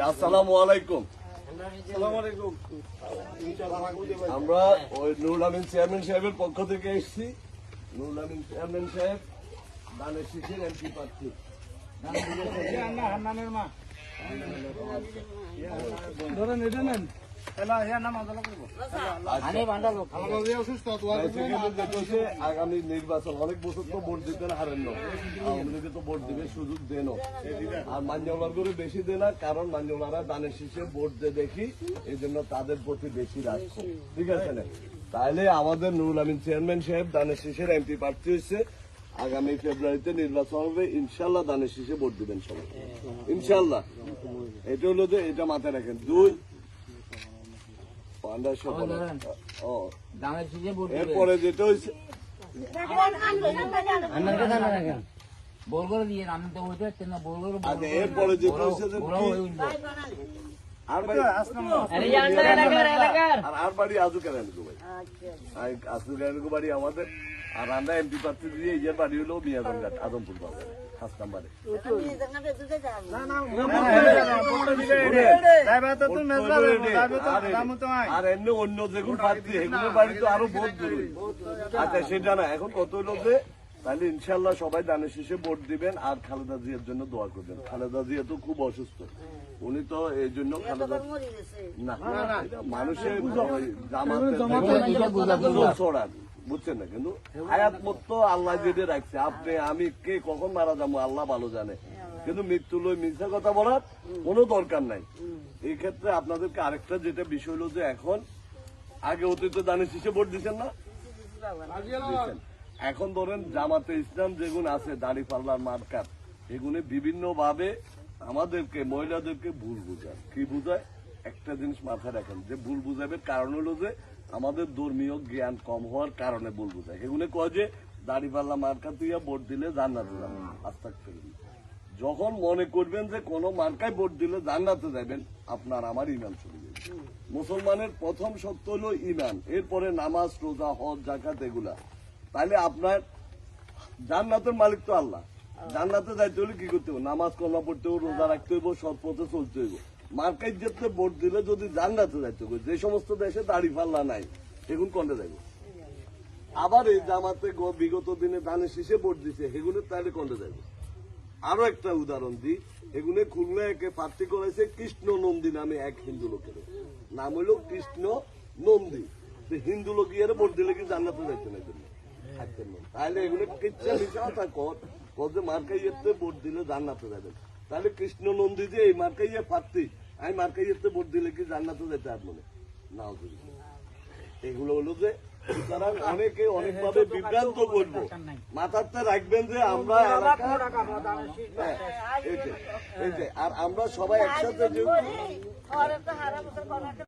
আসসালামু আলাইকুম। আমরা ওই নুরুল আমিন চেয়ারম্যান সাহেবের পক্ষ থেকে এসেছি। নুরুল আমিন চেয়ারম্যান সাহেব দানের শীষের এমপি প্রার্থী। আগামী নির্বাচন অনেক বছর তো ভোট দিতে হারেন না, আওয়ামী লীগে তো ভোট দিবে সুযোগ দেন, আর মাঞ্জলার করে বেশি দেয় না, কারণ মাঞ্জলারা দানের শীষে ভোট দিয়ে দেখি, এই জন্য তাদের প্রতি বেশি রাখছে। ঠিক আছে না? তাহলে আমাদের নুরুল আমিন চেয়ারম্যান সাহেব দানের শীষের এমপি প্রার্থী হয়েছে। আগামী ফেব্রুয়ারিতে নির্বাচন হবে, ইনশাল্লাহ দানের শীষে ভোট দিবেন সবাই, ইনশাল্লাহ। এটা হলো যে এটা মাথায় রাখেন। দুই এরপরে যেটা হয়েছে এরপরে যেটা হয়েছে আর বাড়ি আজুকের বাড়ি আমাদের, আর আমরা এমপি প্রার্থী দিয়ে এই বাড়ি হলো মিয়াজনঘাট আদমপুর বাজার 5 নম্বরে। আর এমনি অন্য যেগুলো প্রার্থী এগুলোর বাড়ি তো আরো ভোট দূরে। আচ্ছা সেটা না, এখন কত হলো যে তাহলে ইনশাল্লাহ সবাই দানের শীষে ভোট দিবেন আর খালেদা জিয়ার জন্য দোয়া করবেন। খালেদা জিয়া তো খুব অসুস্থ, উনি তো এই জন্য খালেদা না মানুষের ছড়ান বুঝছেন না, কিন্তু হায়াত মতো আল্লাহ যেটা রাখছে। আপনি আমি কে কখন মারা যাবো আল্লাহ ভালো জানে, কিন্তু মৃত্যু লই মিথ্যা কথা বলার কোনো দরকার নাই। এই ক্ষেত্রে আপনাদেরকে আরেকটা যেটা বিষয় হলো যে এখন আগে অতীত দানের শীষে ভোট দিচ্ছেন না, এখন ধরেন জামাতে ইসলাম যেগুলো আছে দাড়ি পাল্লার মার্কার, এগুলো বিভিন্ন ভাবে আমাদেরকে মহিলাদেরকে ভুল বুঝায়। কি বুঝায়? একটা জিনিস মাথায় রাখেন, যে ভুল বুঝাবের কারণ হলো যে আমাদের ধর্মীয় জ্ঞান কম হওয়ার কারণে ভুল বুঝায়। এগুলো কয় যে দাড়ি পাল্লা মার্কা তুইয়া ভোট দিলে জান্নাতে যাবেন। আস্তাগফিরুল্লাহ। যখন মনে করবেন যে কোন মার্কায় ভোট দিলে জান্নাতে যাবেন, আপনার আমার ইমান চলে যাবে। মুসলমানের প্রথম শর্ত হলো ইমান, এরপরে নামাজ, রোজা, হজ, যাকাত এগুলা। তাহলে আপনার জান্নাতের মালিক তো আল্লাহ। জান্নাতে যাইতে হলে কি করতে হবে? নামাজ কলমা পড়তে হবে, রোজা রাখতে হবে, সৎ পথে চলতে হবে। মার্কায় যেতে ভোট দিলে যদি জান্নাতে যাইতে হবে, যে সমস্ত দেশে দাড়ি পাল্লা নাই এগুলো কোনটা যাইব? আবার এই জামাতে বিগত দিনে দানের শীষে ভোট দিছে, এগুলো তাহলে কোনটা যাইব? আরো একটা উদাহরণ দিই, এগুলো খুলনাকে প্রার্থী করেছে কৃষ্ণ নন্দী নামে এক হিন্দু লোকের নাম হইল কৃষ্ণ নন্দী। হিন্দু লোক গিয়ে ভোট দিলে কি জান্নাতে যাইতে না? তাহলে এগুলো কিচ্ছা মিশা কথা যে মার্কাইয়েতে ভোট দিলে জান্নাতে যাবেন। তাহলে কৃষ্ণ নন্দী যে এই মার্কাইয়ে প্রার্থী, আমি মার্কাইয়েতে ভোট দিলে কি জান্নাতে যেতে আর মনে নাও? এগুলো হলো যে সুতরাং অনেকে অনেকভাবে বিভ্রান্ত করবো, মাথাতে রাখবেন যে আমরা আর আমরা সবাই একসাথে